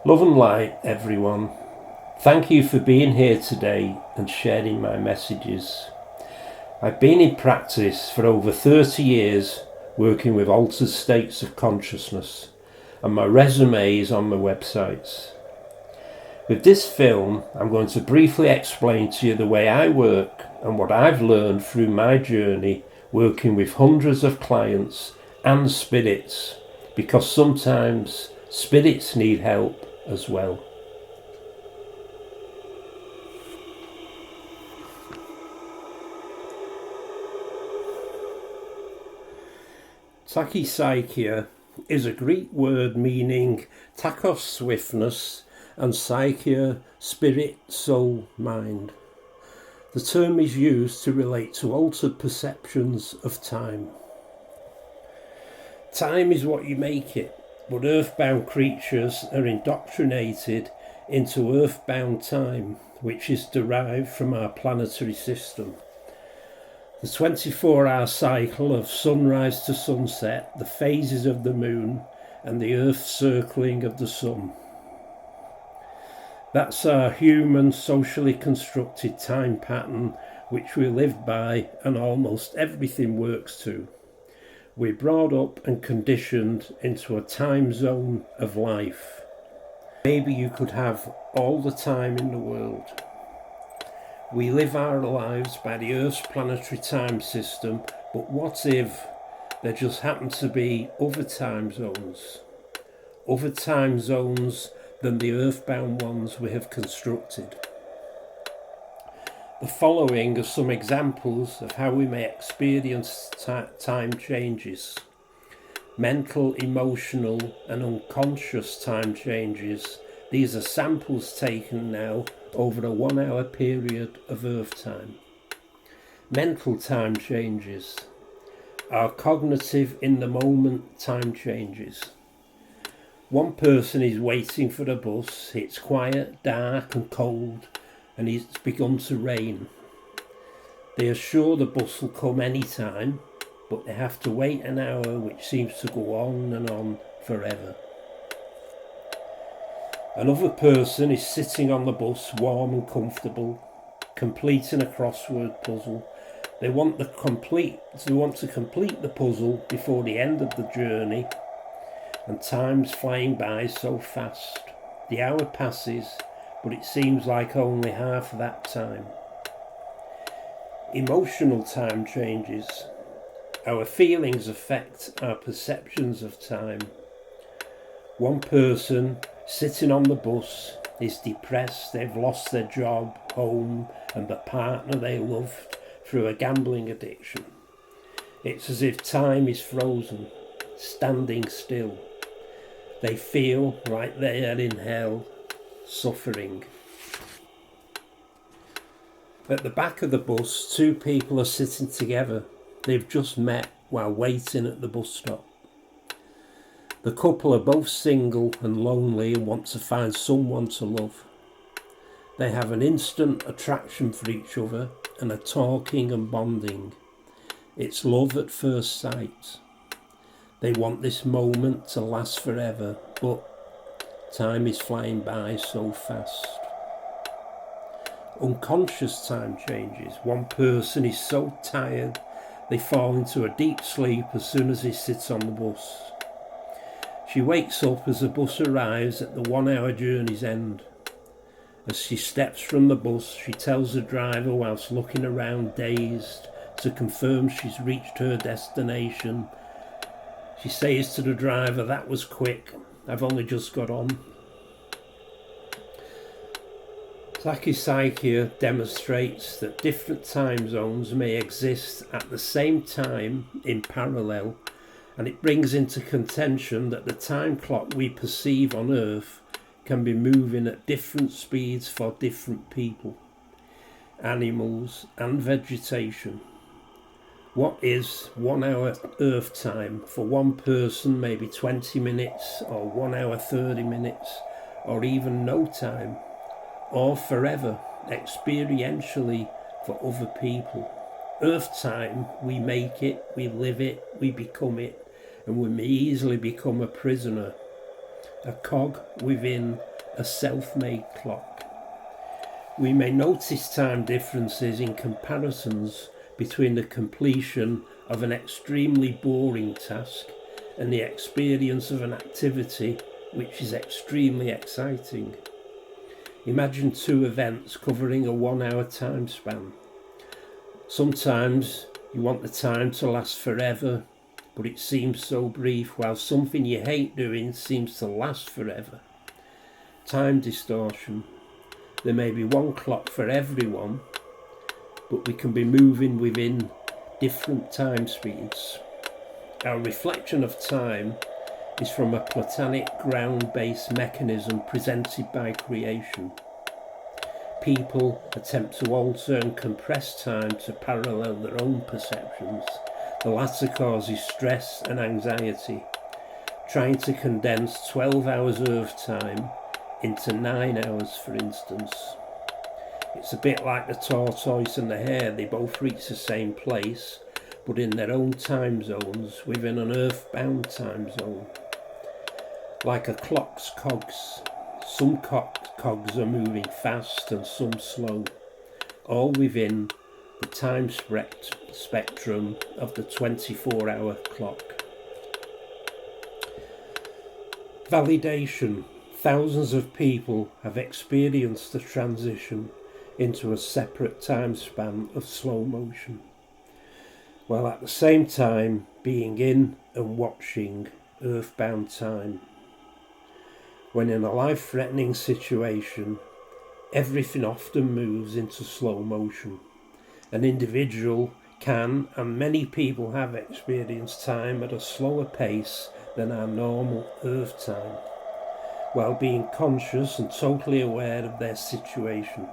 Love and light, everyone. Thank you for being here today and sharing my messages. I've been in practice for over 30 years working with altered states of consciousness, and my resume is on my websites. With this film, I'm going to briefly explain to you the way I work and what I've learned through my journey working with hundreds of clients and spirits, because sometimes spirits need help as well. Tachypsychia is a Greek word meaning tachos, swiftness, and psyche, spirit, soul, mind. The term is used to relate to altered perceptions of time. Time is what you make it, but earthbound creatures are indoctrinated into earthbound time, which is derived from our planetary system. The 24-hour cycle of sunrise to sunset, the phases of the moon, and the earth circling of the sun. That's our human, socially constructed time pattern which we live by and almost everything works to. We're brought up and conditioned into a time zone of life. Maybe you could have all the time in the world. We live our lives by the Earth's planetary time system, but what if there just happen to be other time zones than the earthbound ones we have constructed? The following are some examples of how we may experience time changes. Mental, emotional and unconscious time changes. These are samples taken now over a 1 hour period of Earth time. Mental time changes. Our cognitive in the moment time changes. One person is waiting for a bus. It's quiet, dark and cold, and it's begun to rain. They are sure the bus will come any time, but they have to wait an hour, which seems to go on and on forever. Another person is sitting on the bus, warm and comfortable, completing a crossword puzzle. They want to complete the puzzle before the end of the journey, and time's flying by so fast. The hour passes, but it seems like only half that time. Emotional time changes. Our feelings affect our perceptions of time. One person sitting on the bus is depressed. They've lost their job, home, and the partner they loved through a gambling addiction. It's as if time is frozen, standing still. They feel like they are in hell, suffering. At the back of the bus, two people are sitting together. They've just met while waiting at the bus stop. The couple are both single and lonely and want to find someone to love. They have an instant attraction for each other and are talking and bonding. It's love at first sight. They want this moment to last forever, but time is flying by so fast. Unconscious time changes. One person is so tired they fall into a deep sleep as soon as he sits on the bus. She wakes up as the bus arrives at the 1 hour journey's end. As she steps from the bus, she tells the driver whilst looking around dazed to confirm she's reached her destination. She says to the driver, "That was quick, I've only just got on." Tachypsychia demonstrates that different time zones may exist at the same time in parallel, and it brings into contention that the time clock we perceive on Earth can be moving at different speeds for different people, animals and vegetation. What is 1 hour Earth time for one person, maybe 20 minutes or 1 hour 30 minutes, or even no time, or forever, experientially for other people. Earth time, we make it, we live it, we become it, and we may easily become a prisoner, a cog within a self-made clock. We may notice time differences in comparisons between the completion of an extremely boring task and the experience of an activity which is extremely exciting. Imagine two events covering a 1 hour time span. Sometimes you want the time to last forever, but it seems so brief, while something you hate doing seems to last forever. Time distortion. There may be one clock for everyone, but we can be moving within different time speeds. Our reflection of time is from a Platonic ground-based mechanism presented by creation. People attempt to alter and compress time to parallel their own perceptions. The latter causes stress and anxiety. Trying to condense 12 hours Earth time into 9 hours, for instance. It's a bit like the tortoise and the hare. They both reach the same place, but in their own time zones within an earthbound time zone. Like a clock's cogs, some cogs are moving fast and some slow, all within the time spectrum of the 24-hour clock. Validation. Thousands of people have experienced the transition into a separate time span of slow motion, while at the same time being in and watching earthbound time. When in a life-threatening situation, everything often moves into slow motion. An individual can, and many people have experienced time at a slower pace than our normal Earth time, while being conscious and totally aware of their situation.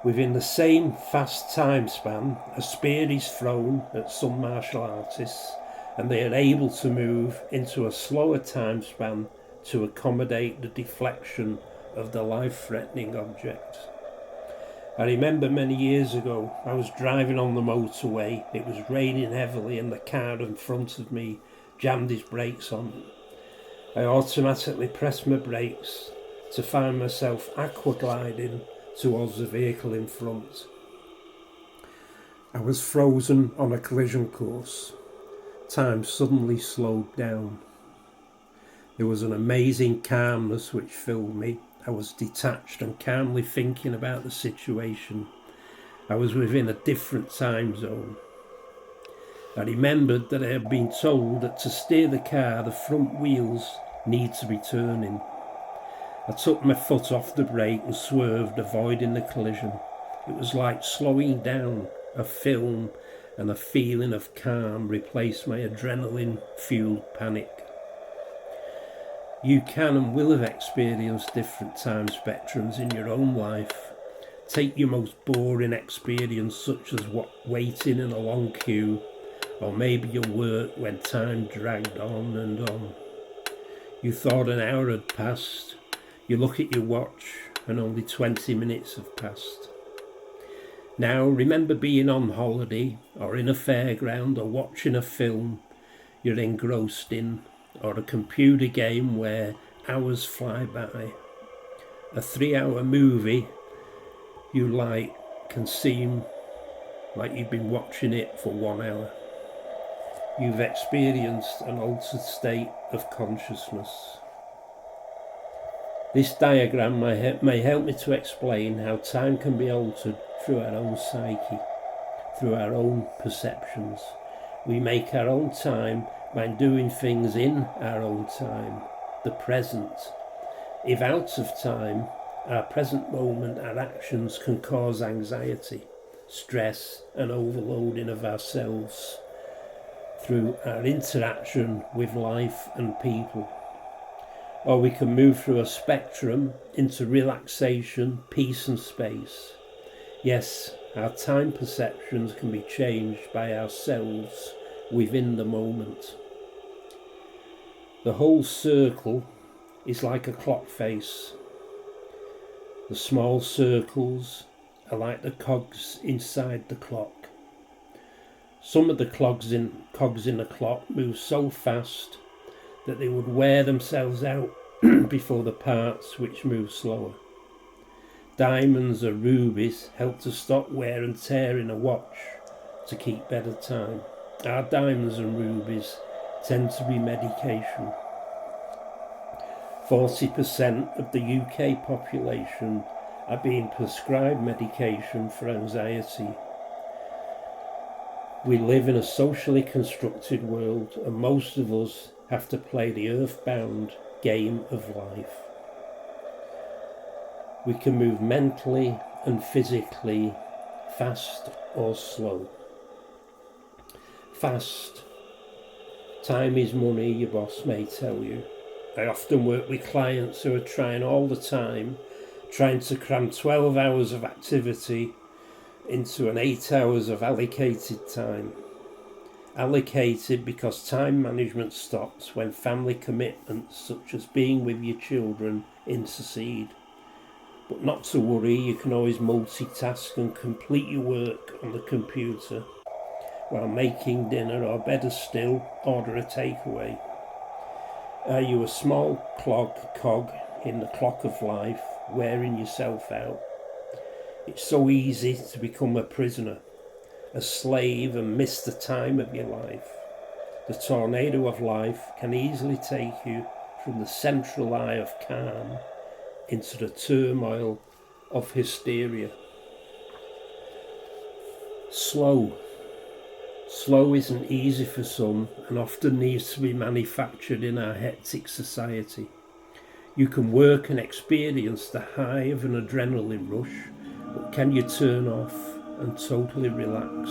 Within the same fast time span, a spear is thrown at some martial artists, and they are able to move into a slower time span to accommodate the deflection of the life-threatening object. I remember many years ago, I was driving on the motorway. It was raining heavily and the car in front of me jammed his brakes on. I automatically pressed my brakes to find myself aqua-gliding towards the vehicle in front. I was frozen on a collision course. Time suddenly slowed down. There was an amazing calmness which filled me. I was detached and calmly thinking about the situation. I was within a different time zone. I remembered that I had been told that to steer the car, the front wheels need to be turning. I took my foot off the brake and swerved, avoiding the collision. It was like slowing down a film, and a feeling of calm replaced my adrenaline-fueled panic. You can and will have experienced different time spectrums in your own life. Take your most boring experience, such as waiting in a long queue, or maybe your work when time dragged on and on. You thought an hour had passed. You look at your watch and only 20 minutes have passed. Now remember being on holiday or in a fairground or watching a film you're engrossed in, or a computer game where hours fly by. A 3-hour movie you like can seem like you've been watching it for 1 hour. You've experienced an altered state of consciousness. This diagram may help me to explain how time can be altered through our own psyche, through our own perceptions. We make our own time by doing things in our own time, the present. If out of time, our present moment, our actions can cause anxiety, stress and overloading of ourselves through our interaction with life and people. Or we can move through a spectrum into relaxation, peace and space. Yes, our time perceptions can be changed by ourselves within the moment. The whole circle is like a clock face. The small circles are like the cogs inside the clock. Some of the cogs in a clock move so fast that they would wear themselves out before the parts which move slower. Diamonds or rubies help to stop wear and tear in a watch to keep better time. Our diamonds and rubies tend to be medication. 40% of the UK population are being prescribed medication for anxiety. We live in a socially constructed world, and most of us have to play the earthbound game of life. We can move mentally and physically, fast or slow. Fast. Time is money, your boss may tell you. I often work with clients who are trying all the time, trying to cram 12 hours of activity into an 8 hours of allocated time. Allocated because time management stops when family commitments such as being with your children intercede. But not to worry, you can always multitask and complete your work on the computer while making dinner, or better still, order a takeaway. Are you a small cog in the clock of life, wearing yourself out? It's so easy to become a prisoner, a slave, and miss the time of your life. The tornado of life can easily take you from the central eye of calm into the turmoil of hysteria. Slow. Slow isn't easy for some and often needs to be manufactured in our hectic society. You can work and experience the high of an adrenaline rush, but can you turn off and totally relax?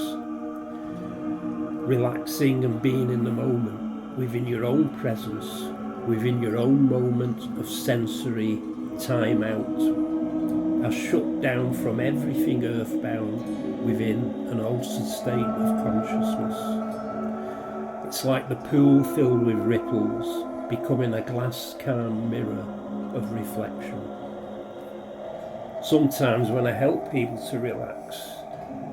Relaxing and being in the moment, within your own presence, within your own moment of sensory time out, are shut down from everything earthbound within an altered state of consciousness. It's like the pool filled with ripples, becoming a glass calm mirror of reflection. Sometimes when I help people to relax,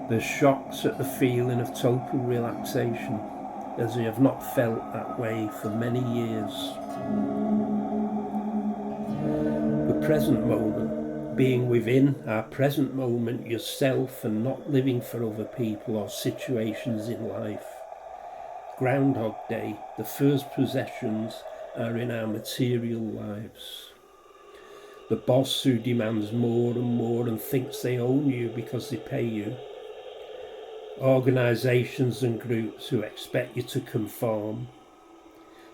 they're shocked at the feeling of total relaxation, as they have not felt that way for many years. The present moment, being within our present moment yourself and not living for other people or situations in life. Groundhog Day, the first possessions are in our material lives. The boss who demands more and more and thinks they own you because they pay you. Organisations and groups who expect you to conform.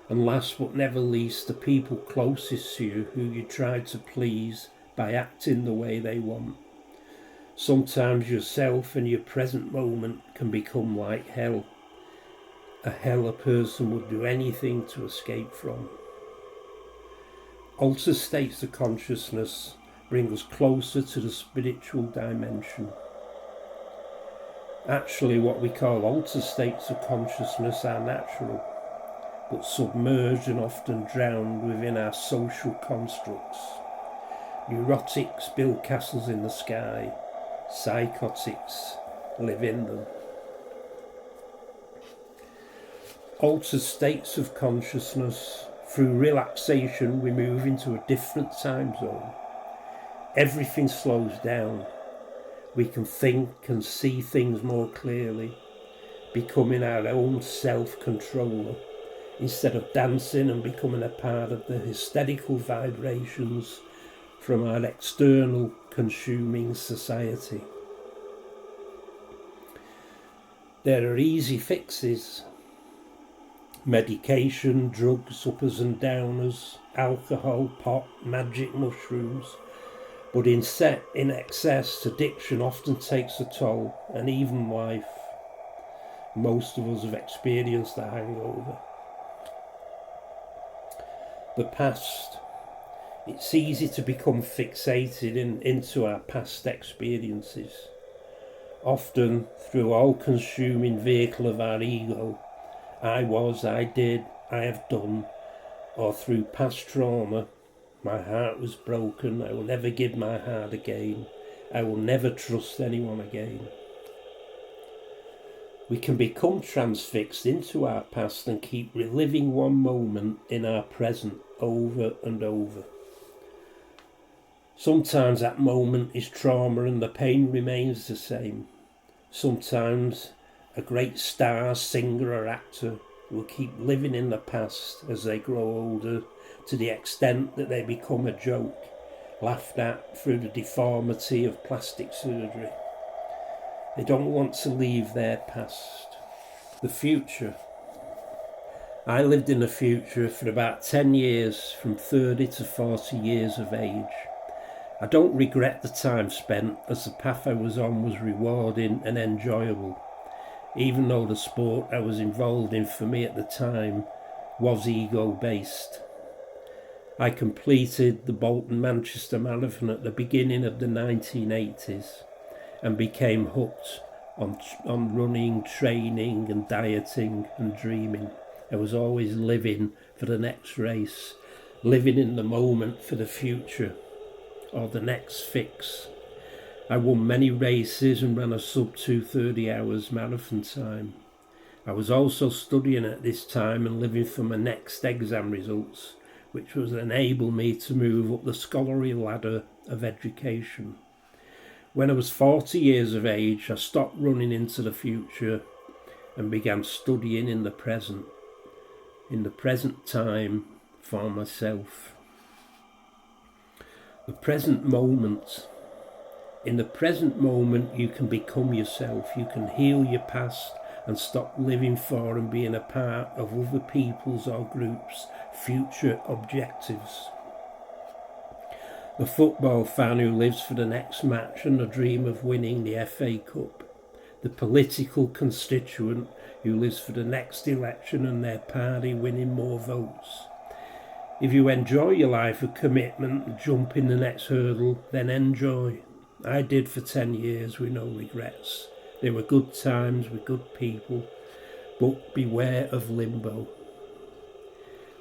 And last but never least, the people closest to you who you try to please by acting the way they want. Sometimes yourself and your present moment can become like hell. A hell a person would do anything to escape from. Altered states of consciousness bring us closer to the spiritual dimension. Actually, what we call altered states of consciousness are natural, but submerged and often drowned within our social constructs. Neurotics build castles in the sky, psychotics live in them. Altered states of consciousness. Through relaxation, we move into a different time zone. Everything slows down. We can think and see things more clearly, becoming our own self-controller, instead of dancing and becoming a part of the hysterical vibrations from our external consuming society. There are easy fixes. Medication, drugs, uppers and downers, alcohol, pot, magic mushrooms. But in excess, addiction often takes a toll, and even life. Most of us have experienced the hangover. The past. It's easy to become fixated into our past experiences. Often through all-consuming vehicle of our ego. I was, I did, I have done, or through past trauma, my heart was broken, I will never give my heart again, I will never trust anyone again. We can become transfixed into our past and keep reliving one moment in our present over and over. Sometimes that moment is trauma and the pain remains the same. Sometimes a great star, singer or actor will keep living in the past as they grow older, to the extent that they become a joke, laughed at through the deformity of plastic surgery. They don't want to leave their past. The future. I lived in the future for about 10 years, from 30 to 40 years of age. I don't regret the time spent, as the path I was on was rewarding and enjoyable, even though the sport I was involved in for me at the time was ego-based. I completed the Bolton-Manchester Marathon at the beginning of the 1980s and became hooked on running, training and dieting and dreaming. I was always living for the next race, living in the moment for the future or the next fix. I won many races and ran a sub 2:30 hours marathon time. I was also studying at this time and living for my next exam results, which would enable me to move up the scholarly ladder of education. When I was 40 years of age, I stopped running into the future and began studying in the present time for myself. The present moment. In the present moment, you can become yourself. You can heal your past and stop living for and being a part of other people's or groups' future objectives. The football fan who lives for the next match and the dream of winning the FA Cup. The political constituent who lives for the next election and their party winning more votes. If you enjoy your life of commitment and jump in the next hurdle, then enjoy. I did for 10 years with no regrets. There were good times with good people, but beware of limbo.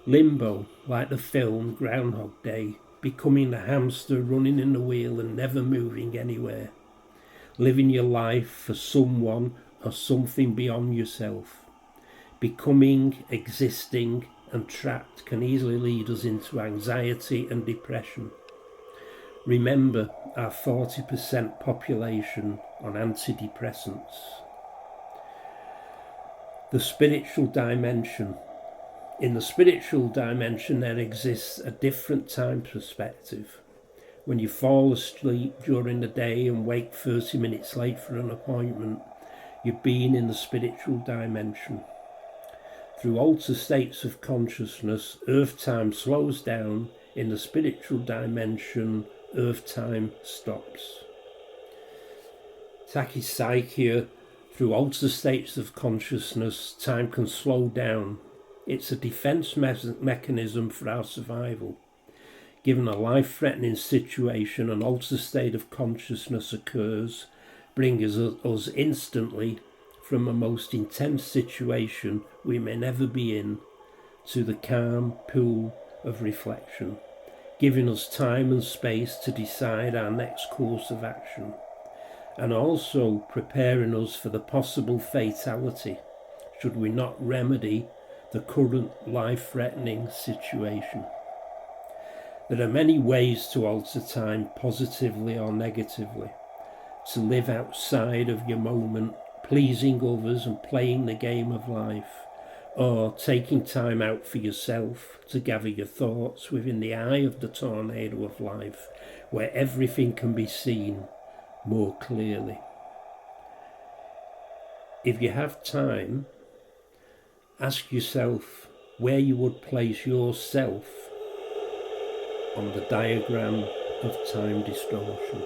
Limbo, like the film Groundhog Day, becoming the hamster running in the wheel and never moving anywhere. Living your life for someone or something beyond yourself. Becoming, existing and trapped can easily lead us into anxiety and depression. Remember our 40% population on antidepressants. The spiritual dimension. In the spiritual dimension, there exists a different time perspective. When you fall asleep during the day and wake 30 minutes late for an appointment, you've been in the spiritual dimension. Through altered states of consciousness, earth time slows down. In the spiritual dimension, earth time stops. Tachypsychia. Through altered states of consciousness, time can slow down. It's a defense mechanism for our survival. Given a life-threatening situation, an altered state of consciousness occurs, bringing us instantly from a most intense situation we may never be in to the calm pool of reflection, giving us time and space to decide our next course of action, and also preparing us for the possible fatality should we not remedy the current life-threatening situation. There are many ways to alter time, positively or negatively. To live outside of your moment, pleasing others and playing the game of life, or taking time out for yourself to gather your thoughts within the eye of the tornado of life, where everything can be seen more clearly. If you have time, ask yourself where you would place yourself on the diagram of time distortion.